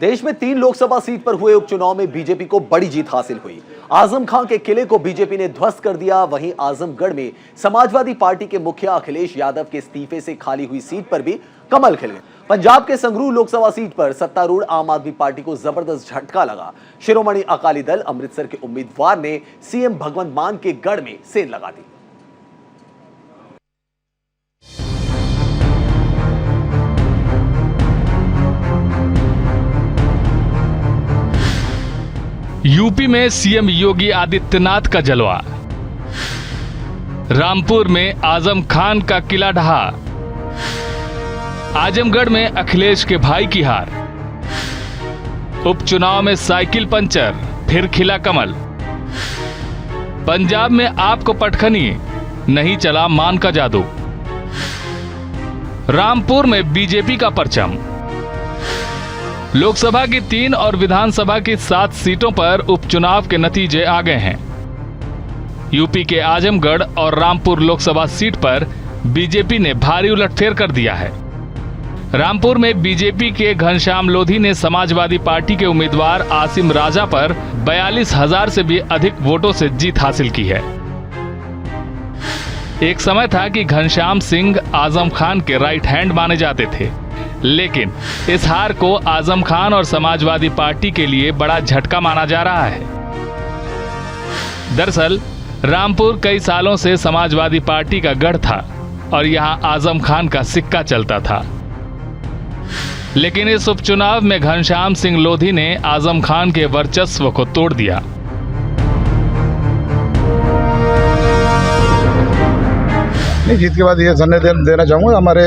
देश में 3 लोकसभा सीट पर हुए उपचुनाव में बीजेपी को बड़ी जीत हासिल हुई। आजम खां के किले को बीजेपी ने ध्वस्त कर दिया। वहीं आजमगढ़ में समाजवादी पार्टी के मुखिया अखिलेश यादव के इस्तीफे से खाली हुई सीट पर भी कमल खिल गए। पंजाब के संगरूर लोकसभा सीट पर सत्तारूढ़ आम आदमी पार्टी को जबरदस्त झटका लगा। शिरोमणि अकाली दल अमृतसर के उम्मीदवार ने सीएम भगवंत मान के गढ़ में सेंध लगा दी। यूपी में सीएम योगी आदित्यनाथ का जलवा, रामपुर में आजम खान का किला ढहा, आजमगढ़ में अखिलेश के भाई की हार, उपचुनाव में साइकिल पंचर, फिर खिला कमल। पंजाब में आपको पटखनी, नहीं चला मान का जादू। रामपुर में बीजेपी का परचम। लोकसभा की 3 और विधानसभा की 7 सीटों पर उपचुनाव के नतीजे आ गए हैं। यूपी के आजमगढ़ और रामपुर लोकसभा सीट पर बीजेपी ने भारी उलटफेर कर दिया है। रामपुर में बीजेपी के घनश्याम लोधी ने समाजवादी पार्टी के उम्मीदवार आसिम राजा पर 42,000 से भी अधिक वोटों से जीत हासिल की है। एक समय था कि घनश्याम सिंह आजम खान के राइट हैंड माने जाते थे, लेकिन इस हार को आजम खान और समाजवादी पार्टी के लिए बड़ा झटका माना जा रहा है। दरअसल रामपुर कई सालों से समाजवादी पार्टी का गढ़ था और यहां आजम खान का सिक्का चलता था, लेकिन इस उपचुनाव में घनश्याम सिंह लोधी ने आजम खान के वर्चस्व को तोड़ दिया। नहीं, जीत के बाद ये धन्यवाद देना चाहूँगा हमारे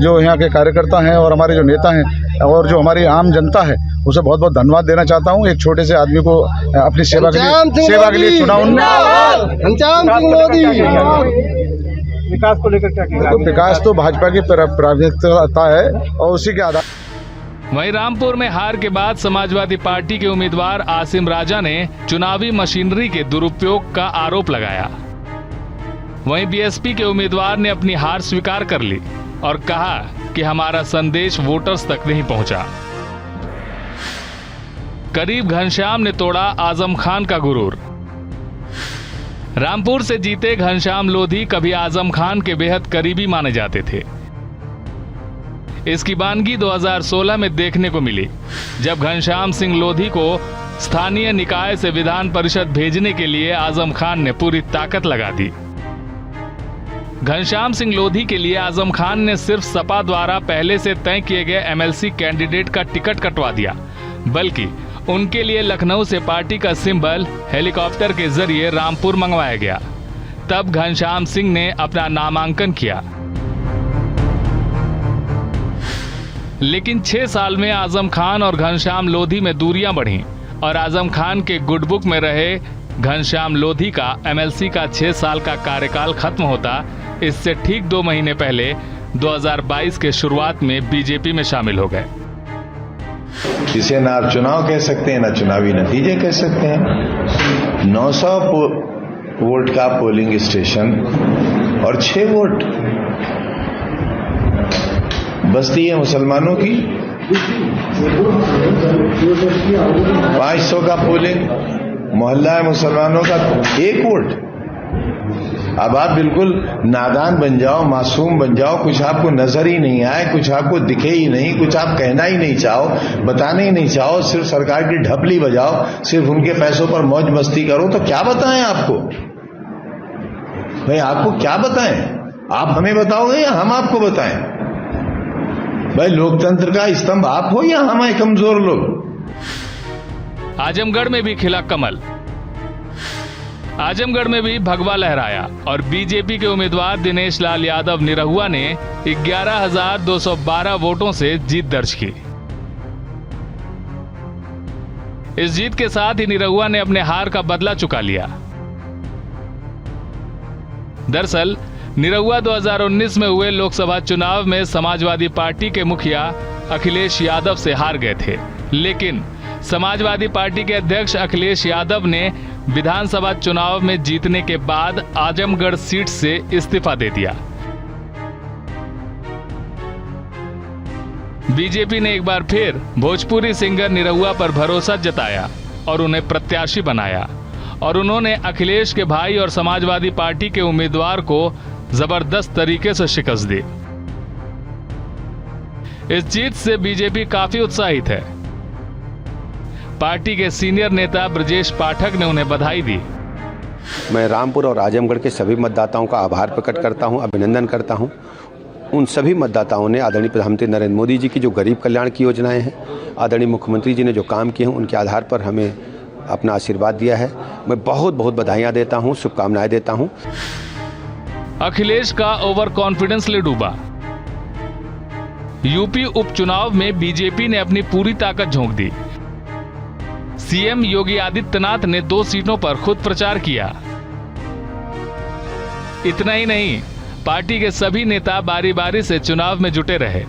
जो यहाँ के कार्यकर्ता हैं और हमारे जो नेता हैं और जो हमारी आम जनता है, उसे बहुत बहुत धन्यवाद देना चाहता हूँ। एक छोटे से आदमी को अपनी सेवा के लिए चुना उन्होंने। विकास को लेकर क्या कहेंगे? तो विकास तो भाजपा की प्राथमिकता है और उसी के आधार। वहीं रामपुर में हार के बाद समाजवादी पार्टी के उम्मीदवार आसिम राजा ने चुनावी मशीनरी के दुरुपयोग का आरोप लगाया। वहीं बीएसपी के उम्मीदवार ने अपनी हार स्वीकार कर ली और कहा कि हमारा संदेश वोटर्स तक नहीं पहुंचा। करीब घनश्याम ने तोड़ा आजम खान का गुरूर। रामपुर से जीते घनश्याम लोधी कभी आजम खान के बेहद करीबी माने जाते थे। इसकी वानगी 2016 में देखने को मिली, जब घनश्याम सिंह लोधी को स्थानीय निकाय से विधान परिषद भेजने के लिए आजम खान ने पूरी ताकत लगा दी। घनश्याम सिंह लोधी के लिए आजम खान ने सिर्फ सपा द्वारा पहले से तय किए गए एमएलसी कैंडिडेट का टिकट कटवा दिया, बल्कि उनके लिए लखनऊ से पार्टी का सिंबल हेलीकॉप्टर के जरिए रामपुर मंगवाया गया। तब घनश्याम सिंह ने अपना नामांकन किया, लेकिन 6 साल में आजम खान और घनश्याम लोधी में दूरियां बढ़ी और आजम खान के गुड बुक में रहे घनश्याम लोधी का एमएलसी का 6 साल का कार्यकाल खत्म होता इससे ठीक 2 महीने पहले 2022 के शुरुआत में बीजेपी में शामिल हो गए। इसे ना आप चुनाव कह सकते हैं, ना चुनावी नतीजे कह सकते हैं। 900 वोट का पोलिंग स्टेशन और 6 वोट बस्ती है मुसलमानों की। 500 का पोलिंग मोहल्ला है मुसलमानों का, 1 वोट। अब आप बिल्कुल नादान बन जाओ, मासूम बन जाओ, कुछ आपको नजर ही नहीं आए, कुछ आपको दिखे ही नहीं, कुछ आप कहना ही नहीं चाहो, बताने ही नहीं चाहो, सिर्फ सरकार की ढपली बजाओ, सिर्फ उनके पैसों पर मौज मस्ती करो, तो क्या बताएं आपको? भाई आपको क्या बताएं? आप हमें बताओगे या हम आपको बताएं? भाई लोकतंत्र का स्तंभ आप हो या हमारे कमजोर लोग? आजमगढ़ में भी खिला कमल। आजमगढ़ में भी भगवा लहराया और बीजेपी के उम्मीदवार दिनेश लाल यादव निरहुआ ने 11,212 वोटों से जीत दर्ज की। इस जीत के साथ ही निरहुआ ने अपने हार का बदला चुका लिया। दरअसल निरहुआ 2019 में हुए लोकसभा चुनाव में समाजवादी पार्टी के मुखिया अखिलेश यादव से हार गए थे, लेकिन समाजवादी पार्टी के अध्यक्ष अखिलेश यादव ने विधानसभा चुनाव में जीतने के बाद आजमगढ़ सीट से इस्तीफा दे दिया। बीजेपी ने एक बार फिर भोजपुरी सिंगर निरहुआ पर भरोसा जताया और उन्हें प्रत्याशी बनाया और उन्होंने अखिलेश के भाई और समाजवादी पार्टी के उम्मीदवार को जबरदस्त तरीके से शिकस्त दी। इस जीत से बीजेपी काफी उत्साहित है। पार्टी के सीनियर नेता ब्रजेश पाठक ने उन्हें बधाई दी। मैं रामपुर और आजमगढ़ के सभी मतदाताओं का आभार प्रकट करता हूं, अभिनंदन करता हूं। उन सभी मतदाताओं ने आदरणीय प्रधानमंत्री नरेंद्र मोदी जी की जो गरीब कल्याण की योजनाएं हैं, आदरणीय मुख्यमंत्री जी ने जो काम किए हैं, उनके आधार पर हमें अपना आशीर्वाद दिया है। मैं बहुत बहुत बधाइयां देता हूं, शुभकामनाएं देता हूं। अखिलेश का ओवर कॉन्फिडेंस ले डूबा। यूपी उपचुनाव में बीजेपी ने अपनी पूरी ताकत झोंक दी। सीएम योगी आदित्यनाथ ने 2 सीटों पर खुद प्रचार किया। इतना ही नहीं, पार्टी के सभी नेता बारी बारी से चुनाव में जुटे रहे।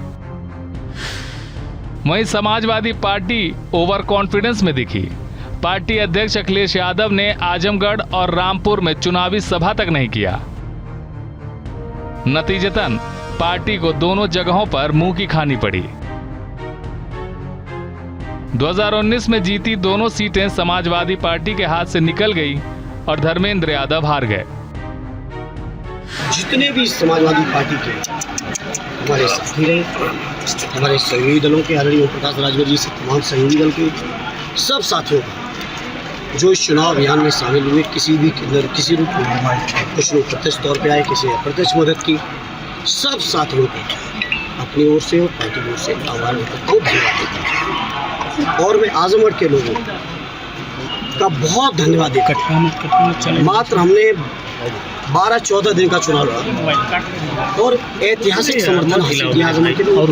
वहीं समाजवादी पार्टी ओवर कॉन्फिडेंस में दिखी। पार्टी अध्यक्ष अखिलेश यादव ने आजमगढ़ और रामपुर में चुनावी सभा तक नहीं किया। नतीजतन पार्टी को दोनों जगहों पर मुंह की खानी पड़ी। 2019 में जीती दोनों सीटें समाजवादी पार्टी के हाथ से निकल गई और धर्मेंद्र यादव हार गए। जितने भी समाजवादी पार्टी के हमारे साथी रहे, हमारे सहयोगी दलों के आदरणीय ओम प्रकाश राजभर जी से तमाम सहयोगी दल के सब साथियों का जो इस चुनाव अभियान में शामिल हुए, किसी रूप में, कुछ लोग प्रत्यक्ष तौर पर आए, किसी ने अप्रत्यक्ष मदद की, सब साथियों को अपनी ओर से और पार्टी की ओर से आभार व्यक्त करता हूँ, धन्यवाद देता हूँ। और मैं आजमगढ़ के लोगों का बहुत धन्यवाद देता हूँ। मात्र हमने 12-14 दिन का चुनाव लड़ा और ऐतिहासिक समर्थन हासिल किया आजमगढ़ के लोगों।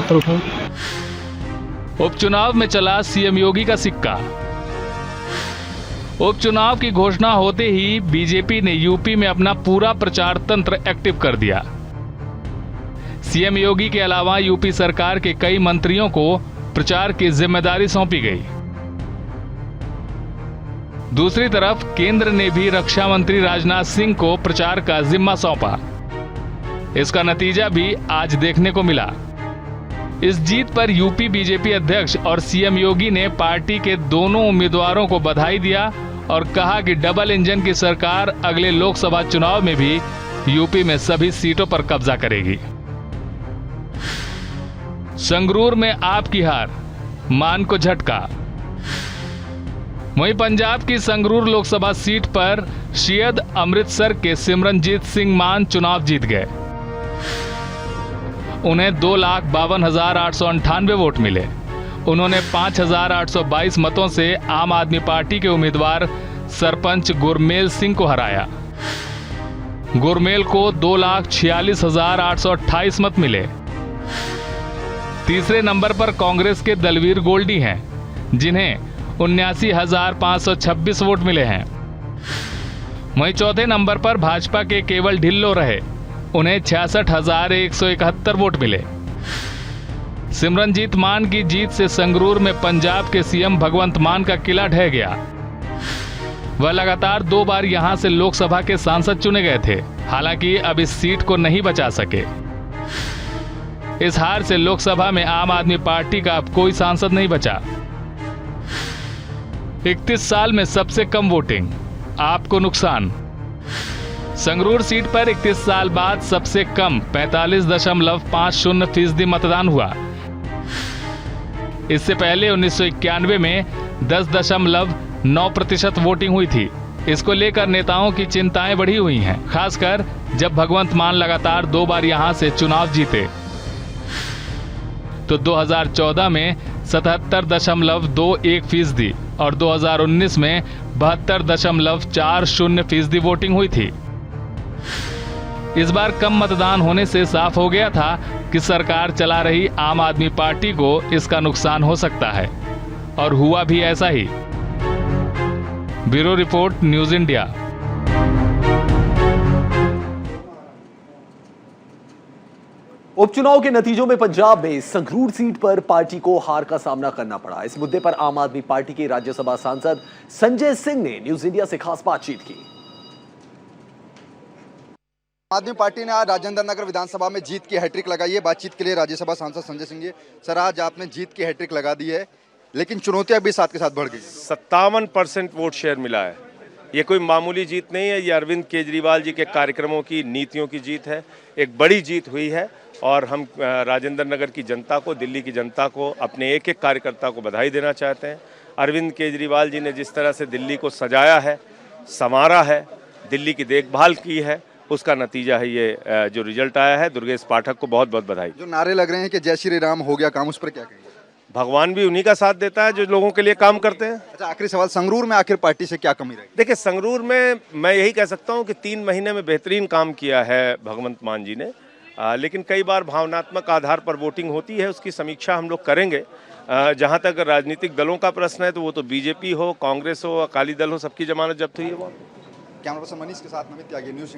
उपचुनाव में चला सीएम योगी का सिक्का। उपचुनाव की घोषणा होते ही बीजेपी ने यूपी में अपना पूरा प्रचार तंत्र एक्टिव कर दिया। सीएम योगी के अलावा यूपी सरकार के कई मंत्रियों को प्रचार की जिम्मेदारी सौंपी गई। दूसरी तरफ केंद्र ने भी रक्षा मंत्री राजनाथ सिंह को प्रचार का जिम्मा सौंपा। इसका नतीजा भी आज देखने को मिला। इस जीत पर यूपी बीजेपी अध्यक्ष और सीएम योगी ने पार्टी के दोनों उम्मीदवारों को बधाई दिया और कहा कि डबल इंजन की सरकार अगले लोकसभा चुनाव में भी यूपी में सभी सीटों पर कब्जा करेगी। संगरूर में आपकी हार, मान को झटका। वहीं पंजाब की संगरूर लोकसभा सीट पर शयद अमृतसर के सिमरनजीत सिंह मान चुनाव जीत गए। उन्हें 2,52,898 वोट मिले। उन्होंने 5,822 मतों से आम आदमी पार्टी के उम्मीदवार सरपंच गुरमेल सिंह को हराया। गुरमेल को 2,46,828 मत मिले। तीसरे नंबर पर कांग्रेस के दलवीर गोल्डी हैं, जिन्हें 79,526 वोट मिले हैं। वहीं चौथे नंबर पर भाजपा के केवल ढिल्लो रहे, उन्हें 66,171 वोट मिले। सिमरनजीत मान की जीत से संगरूर में पंजाब के सीएम भगवंत मान का किला ढह गया। वह लगातार 2 बार यहां से लोकसभा के सांसद चुने गए थे, हालांकि अब इस सीट को नहीं बचा सके। इस हार से लोकसभा में आम आदमी पार्टी का अब कोई सांसद नहीं बचा। 31 साल में सबसे कम वोटिंग, आपको नुकसान। संगरूर सीट पर 31 साल बाद सबसे कम 45.50% मतदान हुआ। इससे पहले 1991 में 10.9% वोटिंग हुई थी। इसको लेकर नेताओं की चिंताएं बढ़ी हुई हैं, खासकर जब भगवंत मान लगातार 2 बार यहां से चुनाव जीते। तो 2014 में 77.21% और 2019 में 72.40% वोटिंग हुई थी। इस बार कम मतदान होने से साफ हो गया था कि सरकार चला रही आम आदमी पार्टी को इसका नुकसान हो सकता है, और हुआ भी ऐसा ही। Bureau report, news India. उपचुनाव के नतीजों में पंजाब में संगरूर सीट पर पार्टी को हार का सामना करना पड़ा। इस मुद्दे पर आम आदमी पार्टी के राज्यसभा सांसद संजय सिंह ने न्यूज़ इंडिया से खास बातचीत की। आदमी पार्टी ने आज राजेंद्र नगर विधानसभा में जीत की हैट्रिक लगाई है। बातचीत के लिए राज्यसभा सांसद संजय सिंह जी। सर, आज आपने जीत की हैट्रिक लगा दी है, लेकिन चुनौतियां भी साथ के साथ बढ़ गई। 57% वोट शेयर मिला है। ये कोई मामूली जीत नहीं है, ये अरविंद केजरीवाल जी के कार्यक्रमों की, नीतियों की जीत है। एक बड़ी जीत हुई है और हम राजेंद्र नगर की जनता को, दिल्ली की जनता को, अपने एक एक कार्यकर्ता को बधाई देना चाहते हैं। अरविंद केजरीवाल जी ने जिस तरह से दिल्ली को सजाया है, संवारा है, दिल्ली की देखभाल की है, उसका नतीजा है ये जो रिजल्ट आया है। दुर्गेश पाठक को बहुत बहुत बधाई। जो नारे लग रहे हैं कि जय श्री राम हो गया काम, उस पर क्या कहेंगे? भगवान भी उन्हीं का साथ देता है जो लोगों के लिए काम करते हैं। अच्छा, आखिरी सवाल, संगरूर में आखिर पार्टी से क्या कमी रही? देखिए, संगरूर में मैं यही कह सकता हूं कि 3 महीने में बेहतरीन काम किया है भगवंत मान जी ने, लेकिन कई बार भावनात्मक आधार पर वोटिंग होती है, उसकी समीक्षा हम लोग करेंगे। जहां तक राजनीतिक दलों का प्रश्न है तो वो तो बीजेपी हो, कांग्रेस हो, अकाली दल हो, सबकी जमानत जब्त हुई है। वो कैमरा पर्सन मनीष के साथ नमित त्यागी, न्यूज़।